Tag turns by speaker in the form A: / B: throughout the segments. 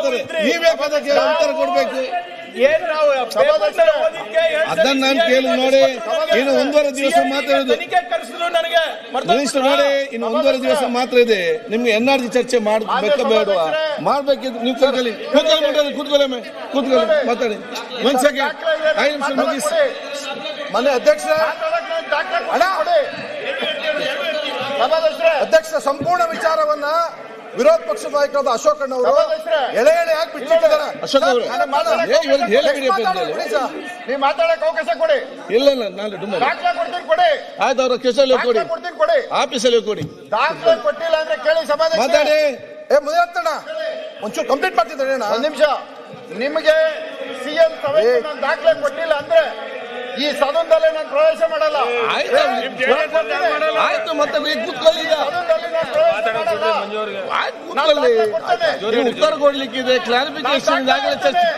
A: ಮಾಡ್ತಾರೆ. ನೀವೇ ಅದಕ್ಕೆ ಉತ್ತರ ಕೊಡ್ಬೇಕು. ಅದನ್ನ ನಾನು ಕೇಳಿ ನೋಡಿ. ಇನ್ನು 1.5 ದಿವಸ ಮಾತ್ರ ಇದೆ ಮಿನಿಸ್ಟರ್ ನೋಡಿ. ಇನ್ನು 1.5 ದಿವಸ ಮಾತ್ರ ಇದೆ. ನಿಮ್ಗೆ NRG ಚರ್ಚೆ ಮಾಡ್ಬೇಕಾ ಬೇಡವಾ? ಮಾಡ್ಬೇಕಿದ್ರೆ ನೀವು ಕೂತ್ಕೊಳ್ಳಿ ಮಾತಾಡಿ. ಒಂದ್ ಸೆಕೆಂಡ್ 5 ನಿಮಿಷ ಮುಗಿಸಿ.
B: ಮನೆ ಅಧ್ಯಕ್ಷ ಸಂಪೂರ್ಣ ವಿಚಾರವನ್ನ ವಿರೋಧ ಪಕ್ಷದ ನಾಯಕರಾದ ಅಶೋಕ್ ಅಣ್ಣವರು ಎಳೆ ಹಾಕಿ ಬಿಟ್ಟಿದ್ದಾರೆ.
A: ಅಶೋಕ್ ಅವರು
B: ನೀವು ಮಾತಾಡಕ್ಕೆ ಅವಕಾಶ ಕೊಡಿ.
A: ಇಲ್ಲ ನಾಳೆ
B: ಕೊಡಿ.
A: ಆಯ್ತು, ಅವ್ರ ಕೆಸಲ್ಲಿ ಕೊಡಿ, ಆಫೀಸಲ್ಲಿ ಕೊಡಿ.
B: ದಾಖಲೆ ಕೊಟ್ಟಿಲ್ಲ ಅಂದ್ರೆ ಕೇಳಿ ಸಭಾಧ್ಯಕ್ಷ
A: ಮಾತಾಡಿ.
B: ಮುಗಿಯತ್ತಣ್ಣ ಒಂಚೂರು ಕಂಪ್ಲೀಟ್ ಮಾಡ್ತಿದ್ದಾರೆ. ಒಂದ್ ನಿಮಿಷ. ನಿಮಗೆ CM ದಾಖಲೆ ಕೊಟ್ಟಿಲ್ಲ ಅಂದ್ರೆ ಈ ಸದನದಲ್ಲಿ ನಾನು ಪ್ರವೇಶ ಮಾಡಲ್ಲ.
A: ಆಯ್ತು, ಮತ್ತೆ ಕೂತ್ಕೊಳ್ಳಿ. ಉತ್ತರ ಕೊಡ್ಲಿಕ್ಕಿದೆ, ಕ್ಲಾರಿಫಿಕೇಶನ್ ದಾಖಲೆ ಚರ್ಚೆ.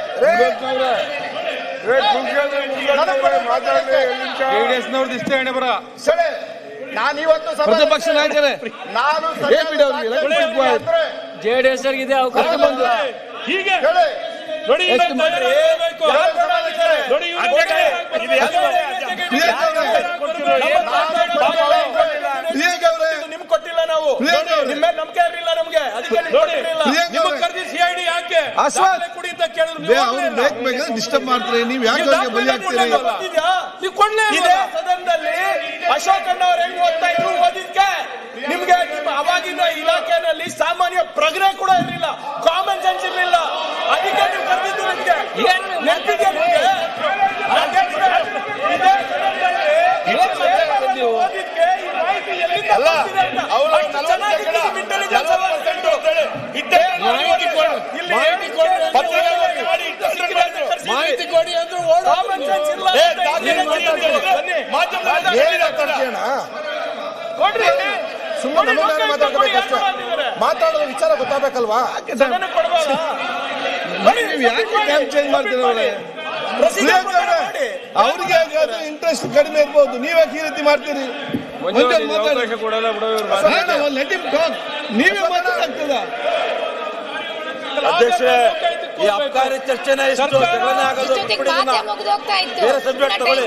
B: ನಾನು ಇವತ್ತು
A: ಪ್ರತಿಪಕ್ಷ ನಾಯಕರೇ,
B: ನಾನು
C: JDS ಇದೆ ಅವಕಾಶ ಬಂದು
D: ಹೀಗೆ ನೋಡಿ. ನಿಮ್ಗೆ ಕೊಟ್ಟಿಲ್ಲ, ನಾವು ನಿಮ್ಮ ನಂಬಿಕೆ ಇರಲಿಲ್ಲ ನಮ್ಗೆ, ಅದಕ್ಕೆ ನಿಮಗೆ ಕರೆದಿ CID ಯಾಕೆ ಕೊಡಿ ಅಂತ ಕೇಳಿದ್ರು.
A: ಡಿಸ್ಟರ್ಬ್ ಮಾಡ್ತೀರಿ ನೀವು. ಯಾಕೆ ಬಲಿ ಆಗ್ತೀರಿ?
D: ನೀವು ಕೊಡ್ಲೇ ಸದನದಲ್ಲಿ ಅಶೋಕ್ ಅಣ್ಣ ಅವ್ರು ಹೆಂಗ್ ಓದ್ತಾ ಇದ್ರು ಓದಿದ್ಕೆ ನಿಮ್ಗೆ ನಿಮ್ಮ ಅವಾಗಿನ ಇಲಾಖೆನಲ್ಲಿ ಸಾಮಾನ್ಯ ಪ್ರಜ್ಞೆ ಕೂಡ ಇರಲಿಲ್ಲ, ಕಾಮನ್ ಸೆನ್ಸ್ ಇರಲಿಲ್ಲ. ಅದಕ್ಕೆ ನೀವು ಕರೆದಿದ್ದು ನಿಮ್ಗೆ ನೆನಪಿಗೆ ಮಾಹಿತಿ ಕೊಡಿ ಅಂದ್ರೆ
B: ಸುಮ್ಮನೆ ಮಾತಾಡ್ಬೇಕಷ್ಟೇ. ಮಾತಾಡೋದು ವಿಚಾರ ಗೊತ್ತಾಗಬೇಕಲ್ವಾ?
A: ಚೇಂಜ್ ಮಾಡ್ತೀರ ಅವ್ರಿಗೆ ಇಂಟ್ರೆಸ್ಟ್ ಕಡಿಮೆ ಇರ್ಬೋದು, ನೀವ್ಯಾಕೆ ಈ ರೀತಿ ಮಾಡ್ತೀರಿ? ನೀವೇ ಮಾತಾಡ್ತದ
E: ಅಧ್ಯಕ್ಷ. ಈ ಅಬ್ಕಾರಿ ಚರ್ಚೆನ ಇಷ್ಟು ಜಗಳನೇ ಆಗೋದು.
F: ಬೇರೆ ಸಬ್ಜೆಕ್ಟ್ ತಗೊಳ್ಳಿ.